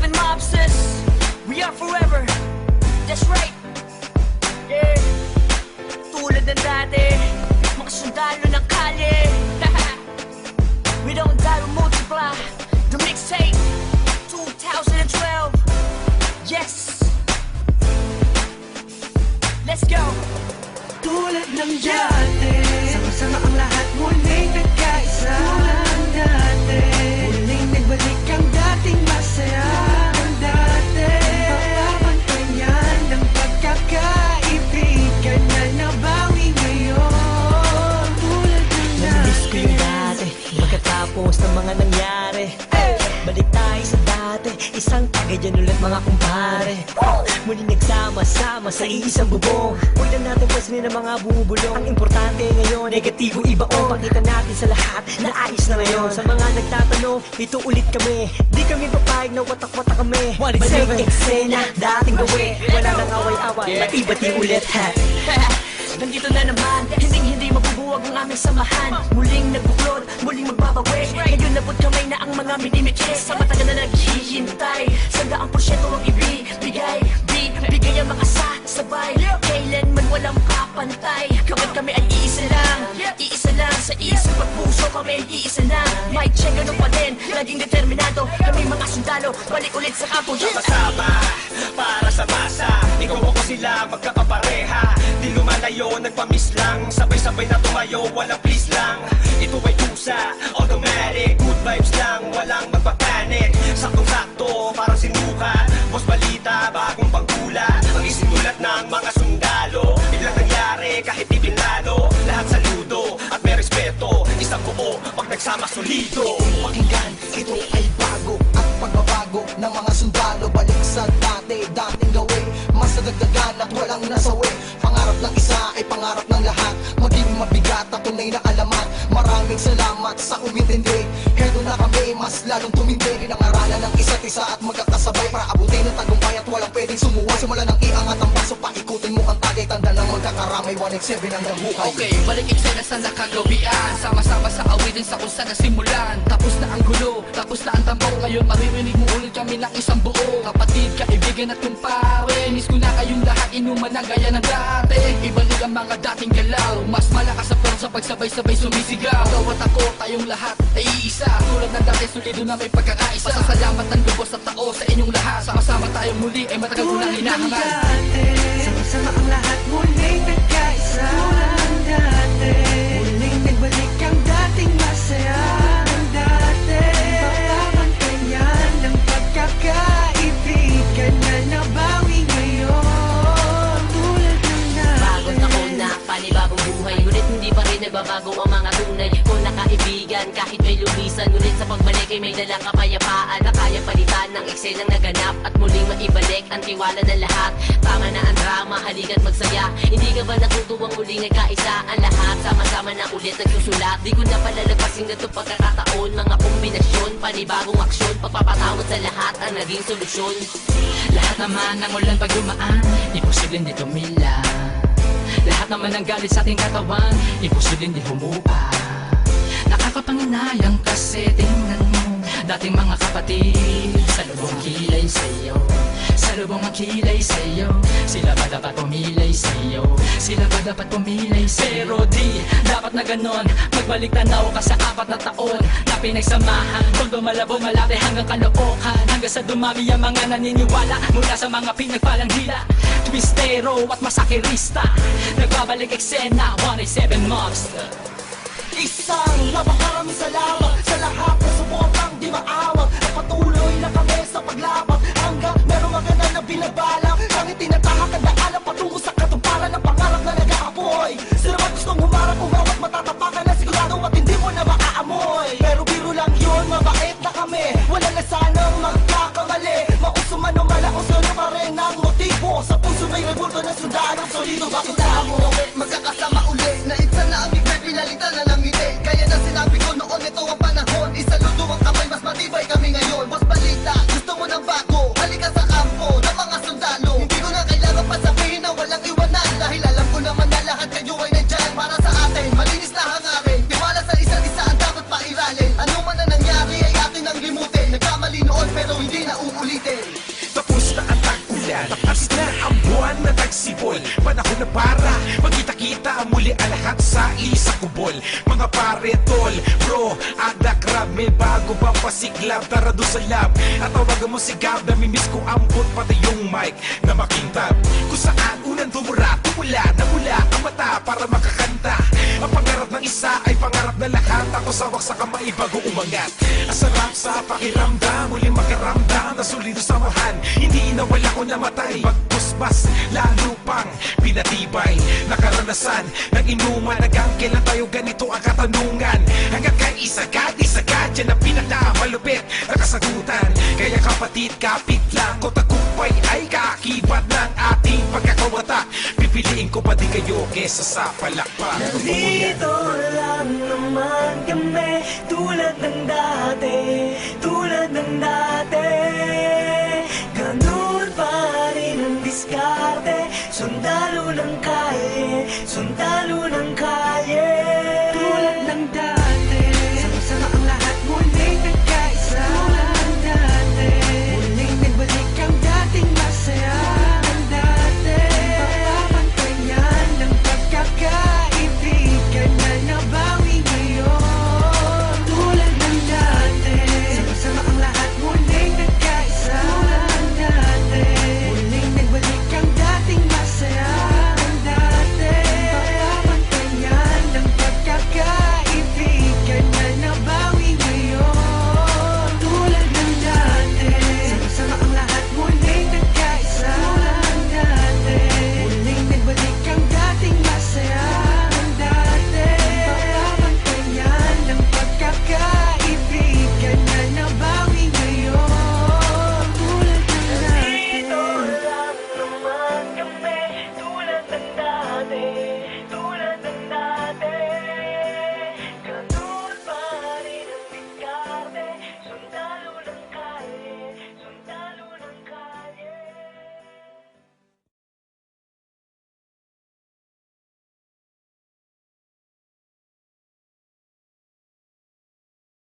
Philippine mobsters, we are forever. That's right. Yeah. Tulad ng dati, mga sundalo ng kalye. We don't die, we multiply. The mixtape 2012. Yes. Let's go. Tulad ng dati, sama-sama ang lahat muling nagkaisa. Tulad ng dati, muling nagbalik ang dating masaya. Ang dati, papabantayan ng pagkakaibigan na nabawi ngayon. Tulad ng dati. Namiss ko yung dati, pagkatapos ng mga nangyari. Balik tayo sa dati, isang tagayan ulit mga kumpare. Muling nagsama-sama sa iisang bubong. Huwag na natin pansinin ang mga bumubulong. Ang importante ngayon, negatibo ibaon. Pakita natin sa lahat na ayos na ngayon. Sa mga nagtatanong, ito ulit kami. Di kami papayag na watak-watak kami. Balik eksena, dating gawi. Wala nang away-away, bati-bati ulit ha. Nandito na naman, hindi mabubuwag ang aming samahan. Muling nagbuklod, muling magbabawi. Ngayon nabot kamay na ang mga minimiche. Sa matagal na naghihintay, 100% ang ibibigay. Bigay ang mga sabay, kailanman walang kapantay. Kapag kami ay iisa lang sa isip at puso kami ay iisa lang. Mic check, ganun pa din, laging determinado. Kami mga sundalo, balik ulit sa kampo. Sama-sama, para sa masa. Ikaw ako sila, magkakapareha. Di lumalayo, nagpamiss lang. Sabay-sabay na tumayo, walang please lang. Ito ay tusa, automatic. Good vibes lang, walang magpapanik. Saktong-sakto, parang sinukat. Boss balita, bagong pagkulat. Ang isinulat ng mga sundalo. Biglang nangyari, kahit di pinlano. Lahat saludo, at may respeto. Isang buo, pag nagsama solido. Pakinggan, ito ay bago. At pagbabago ng mga sundalo. Balik sa dating gawin. Mas nadagdagan at walang nasawi. Pangarap ng isa ay pangarap ng lahat. Maging mabigat at tunay na alamat. Maraming salamat sa umintindi. Heto na kami, mas lalong tumindi. Pinangaralan ng isa't isa at magkakasabay para abutin ng tagumpay at walang pwedeng sumuway. Simula ng iangat ang baso, paikutin mo ang tagay. Tanda ng magkakaramay, 187 hanggang buhay. Okay, balik eksena sa nakagawian. Sama-sama sa awitin sa kung saan nasimulan. Tapos na ang gulo, tapos na ang tampo. Ngayon maririnig mo ulit kami ng isang buo. Kapatid, kaibigan at kumpare. Miss ko na kayong lahat, inuman ang gaya ng dati. Ibalik ang mga dating galaw. Mas malakas sa front sa pagsabay-sabay sumisigaw. Ikaw at ako, tayong lahat ay iisa. Tulad ng dati, solido na may pagkakaisa. Pasasalamat ng lubos at tao sa inyong lahat. Sama-sama tayong muli, ay matagal ko nang Tulad ng hinahangal. dati, sama-sama ang lahat muling nagkaisa. Tulad ng dati, muling nagbalik ang dating masaya. Ang dati, papabantayan ng pagkakaibigan na nabawi ngayon. Tulad ng dati. Bagong taon na, panibagong buhay. Ngunit hindi pa rin nagbabago ang mga tunay ko na kaibigan. Kahit may lumisan, ngunit sa pagbalik ay may dalang kapayapaan na kaya palitan ng eksenang naganap at muling maibalik ang tiwala ng lahat. Tama na ang drama, halika't magsaya. Hindi ka ba natutuwang muling ay kaisa ang lahat? Sama-sama na ulit nagsusulat. Di ko na palalagpasin na ito pagkakataon. Mga kombinasyon, panibagong aksyon. Pagpapatawad sa lahat ang naging solusyon. Lahat naman ng ulan pag dumaan, imposibleng di tumila. Lahat naman ng galit sa ating katawan, imposibleng di humupa. Nakakapanginayang kasi tingnan mo dating mga kapatid sa lubong kilay sa'yo. Sa lubong ang kilay sa'yo. Sila ba dapat pumilay sa'yo? Sila ba dapat pumilay sa'yo? Pero di, dapat na ganon. Magbalik tanaw ka sa 4 na taon na pinagsamahan. Kung malabo malate hanggang kalookan. Hanggang sa dumami ang mga naniniwala mula sa mga pinagpalang hila. Twistero at masakirista. Nagbabalik eksena, 187 Mobster. Isang napakaraming salamat sa lahat na suportang di maawag. At patuloy na kami sa paglaban hanggang merong maganda na binabalak. Ang itinatahak ang daanan patungo sa katuparan ng pangarap na nag-aapoy. Sino ba gustong humarap kung bawat matatapakan na sigurado at hindi mo na maaamoy? Pero biro lang yun, mabait na kami. Wala na sanang magkakamali. Mausuman o malaos na pa rin ang motibo. Sa puso may rebulto na sundalo. Solido bakit na mo? Magkakasama ulit na isa na ang bigay pinalitan na lang ngiti. Kaya na sinabi ko noon ito ang panahon. Isaludo ang kamay, mas matibay kami ngayon. Boss balita, gusto mo ng bago. Halika sa kampo ng mga sundalo. Hindi ko na kailangan pa sabihin na walang iwanan. Dahil alam ko naman na lahat kayo ay nandyan para sa atin. Malinis na hangarin, tiwala sa isa't isa ang dapat pairalin. Ano man na nangyari ay atin ang limutin. Nagkamali noon pero hindi na uulitin. yan. Tapos na ang buwan na nagsibol, panahon na para magkita-kita muli ang lahat sa isang kubol. Mga pare, tol, bro, ada crab, may bago bang pasiklab, tara doon sa lab. At tawagan mo si Gab, namimiss ko ambot pati yung mic na makintab. Kung saan unang tumura, tumula, namula ang mata para makakanta. Ang pangarap ng isa ay pangarap na lahat. Ako sawak sa kamay bago umangat. Ang sarap sa pakiramdam, muling makaramdam na solido samahan. Hindi nawala ko namatay, pagpusbas lalo pang pinatibay. Nakaranasan ng inuman, hanggang kailan tayo ganito ang katanungan. Hanggang kay isagad, yan ang pinakamalupit na kasagutan. Kaya kapatid, kapit lang ko, tagumpay ay kaakibat ng ating pagkakawata. Pipiliin ko pa di kayo kesa sa palakpak. Nandito lang naman kami, tulad ng dati, tulad ng dati. Ganun pa rin ang diskarte, sundalo ng kalye, sundalo ng kalye.